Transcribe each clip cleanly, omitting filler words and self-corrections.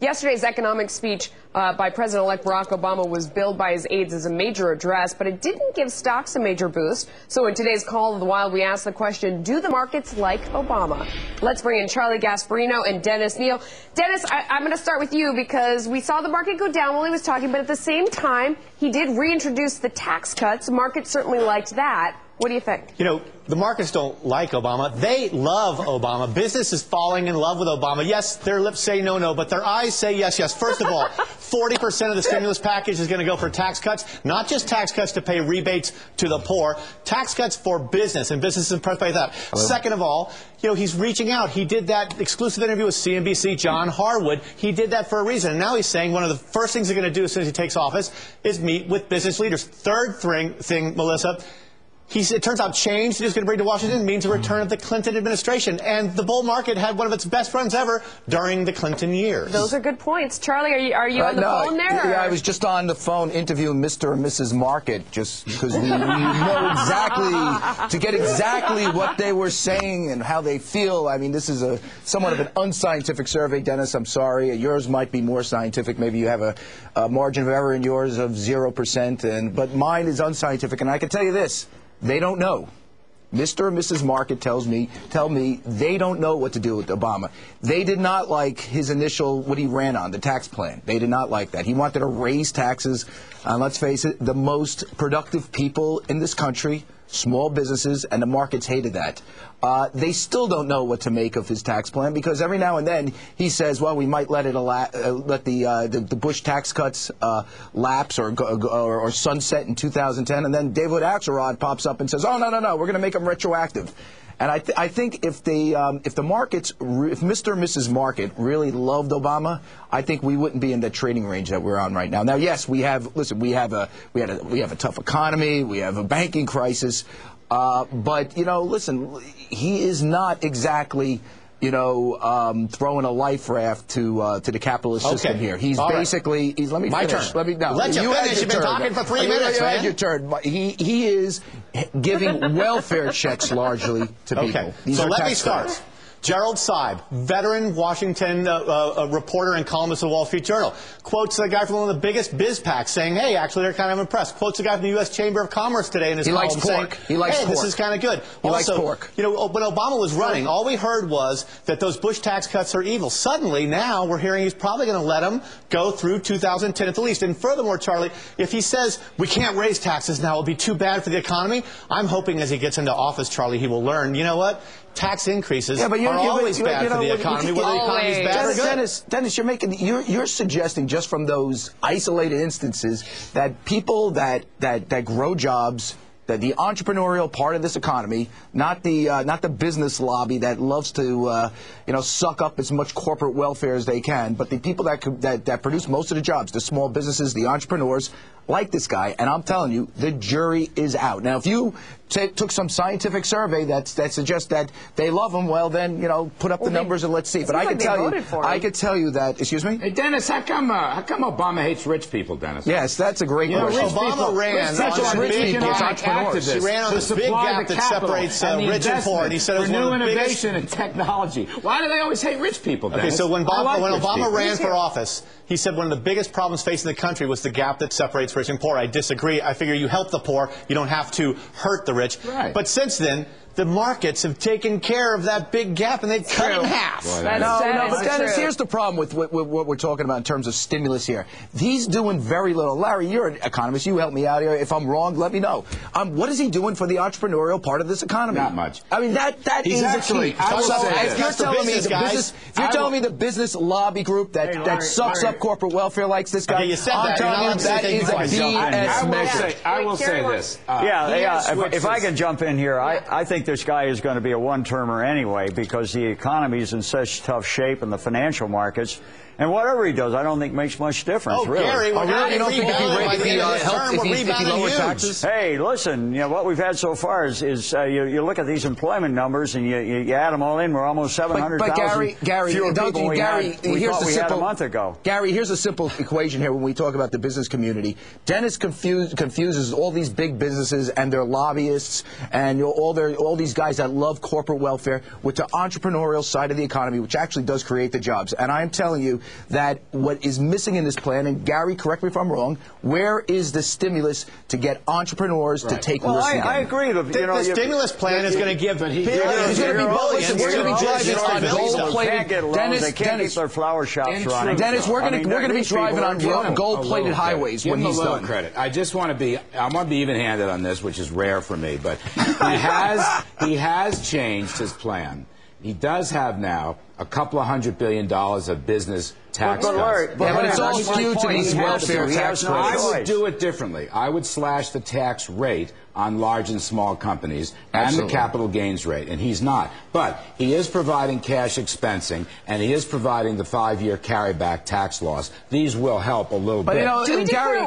Yesterday's economic speech by President-elect Barack Obama was billed by his aides as a major address, but it didn't give stocks a major boost. So in today's Call of the Wild, we asked the question, do the markets like Obama? Let's bring in Charlie Gasparino and Dennis Kneale. Dennis, I'm going to start with you because we saw the market go down while he was talking, but at the same time, he did reintroduce the tax cuts. The market certainly liked that. What do you think? You know, the markets don't like Obama. They love Obama. Business is falling in love with Obama. Yes, their lips say no, no, but their eyes say yes, yes. First of all, 40% of the stimulus package is going to go for tax cuts, not just tax cuts to pay rebates to the poor, tax cuts for business, and business is impressed by that. Hello? Second of all, you know, he's reaching out. He did that exclusive interview with CNBC, John Harwood. He did that for a reason. And now he's saying one of the first things he's going to do as soon as he takes office is meet with business leaders. Third thing, Melissa, it turns out change that he's going to bring to Washington means a return of the Clinton administration. And the bull market had one of its best runs ever during the Clinton years. Those are good points. Charlie, are you on the phone there? Yeah, I was just on the phone interviewing Mr. and Mrs. Market just because we know exactly, to get exactly what they were saying and how they feel. I mean, this is somewhat of an unscientific survey, Dennis. I'm sorry. Yours might be more scientific. Maybe you have a margin of error in yours of 0%, but mine is unscientific. And I can tell you this. They don't know. Mr. and Mrs. Market tell me they don't know what to do with Obama. They did not like his initial, what he ran on, the tax plan. They did not like that. He wanted to raise taxes on, let's face it, the most productive people in this country, small businesses, and the markets hated that. They still don't know what to make of his tax plan because every now and then he says, well, we might let the Bush tax cuts lapse or sunset in 2010, and then David Axelrod pops up and says, oh, no, we're going to make them retroactive. And I think if the markets, if Mr. and Mrs. Market really loved Obama, I think we wouldn't be in the trading range that we're on right now. Now, yes, we have a tough economy, we have a banking crisis, but you know, listen, he is not exactly, you know, throwing a life raft to the capitalist system here. He's basically, let me finish. Let you finish. You've been talking for 3 minutes, man. Your turn. He is giving welfare checks largely to people. Okay, so let me start. Gerald Seib, veteran Washington reporter and columnist of the Wall Street Journal, quotes a guy from one of the biggest biz packs saying, hey, actually, they're kind of impressed. Quotes a guy from the U.S. Chamber of Commerce today in his column saying, he likes pork. This is kind of good. He likes pork. You know, when Obama was running, all we heard was that those Bush tax cuts are evil. Suddenly, now, we're hearing he's probably going to let them go through 2010 at the least. And furthermore, Charlie, if he says we can't raise taxes now, it'll be too bad for the economy, I'm hoping as he gets into office, Charlie, he will learn, you know what? Tax increases are always bad for the economy, whether the economy is bad or good. Dennis, you're suggesting just from those isolated instances that people that grow jobs, that the entrepreneurial part of this economy, not the business lobby that loves to suck up as much corporate welfare as they can, but the people that produce most of the jobs, the small businesses, the entrepreneurs, like this guy. And I'm telling you, the jury is out. Now, if you took some scientific survey that suggests that they love him, well, then, you know, put up the numbers and let's see. But I could tell you that, excuse me? Hey, Dennis, how come Obama hates rich people, Dennis? Yes, that's a great question. Obama ran on rich people as entrepreneurs. He ran on this big gap that separates rich and poor, and he said it was one of the biggest. Innovation and technology. Why do they always hate rich people, Dennis? Okay, so when Obama ran for office, he said one of the biggest problems facing the country was the gap that separates rich and poor. I disagree. I figure you help the poor, you don't have to hurt the rich. Right. But since then, the markets have taken care of that big gap, and they've cut it in half. Boy, but Dennis, here's the problem with what we're talking about in terms of stimulus here. He's doing very little. Larry, you're an economist. You help me out here. If I'm wrong, let me know. What is he doing for the entrepreneurial part of this economy? Not much. I mean, that is the key. If you're telling me the business lobby group that sucks up corporate welfare likes this guy, I'm telling you that is a BS measure. I will say this. If I can jump in here, I think this guy is going to be a one-termer anyway because the economy is in such tough shape in the financial markets. And whatever he does, I don't think makes much difference, really. Gary, you don't think if he lowered taxes? Hey, listen, you know, what we've had so far is you look at these employment numbers and you add them all in, we're almost 700,000 fewer people we thought we had a month ago. Gary, here's a simple equation here when we talk about the business community. Dennis confuses all these big businesses and their lobbyists and all all these guys that love corporate welfare with the entrepreneurial side of the economy, which actually does create the jobs. And I'm telling you that what is missing in this plan, and Gary, correct me if I'm wrong, where is the stimulus to get entrepreneurs to take risks again? I agree. The stimulus plan is going to give billions. We're going to be driving on gold-plated. They can't keep their flower shops running. Dennis, we're going to be driving on gold-plated highways when he's done. Credit. I just want to be. I want to be even-handed on this, which is rare for me. But he has changed his plan. He does have now a couple of $100 billion of business tax cuts. But it's all skewed to these welfare tax rates. I would do it differently. I would slash the tax rate on large and small companies and the capital gains rate, and he's not. But he is providing cash expensing, and he is providing the 5-year carryback tax loss. These will help a little bit. But you know,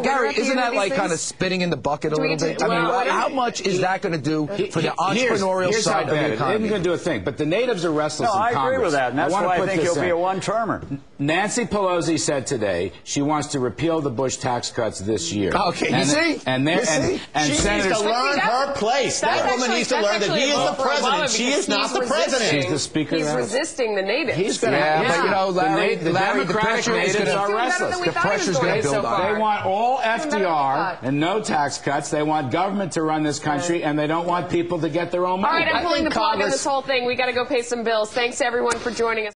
Gary, isn't that like kind of spitting in the bucket a little bit? I mean, how much is that going to do for the entrepreneurial side of the economy? It isn't going to do a thing. But the natives are restless in Congress. I agree with that, and that's why I think he'll be a one-termer. Nancy Pelosi said today she wants to repeal the Bush tax cuts this year. Okay, you see? And she senators needs to learn her place. That woman needs to learn that he is the president. She is not the president. She's the speaker. He's resisting the natives. He's going to. But you know, Larry, the Democratic natives are restless. The pressure's going to build on. They want all FDR and no tax cuts. They want government to run this country, and they don't want people to get their own money. All right, I'm pulling the plug on this whole thing. We got to go pay some bills. Thanks everyone for joining us.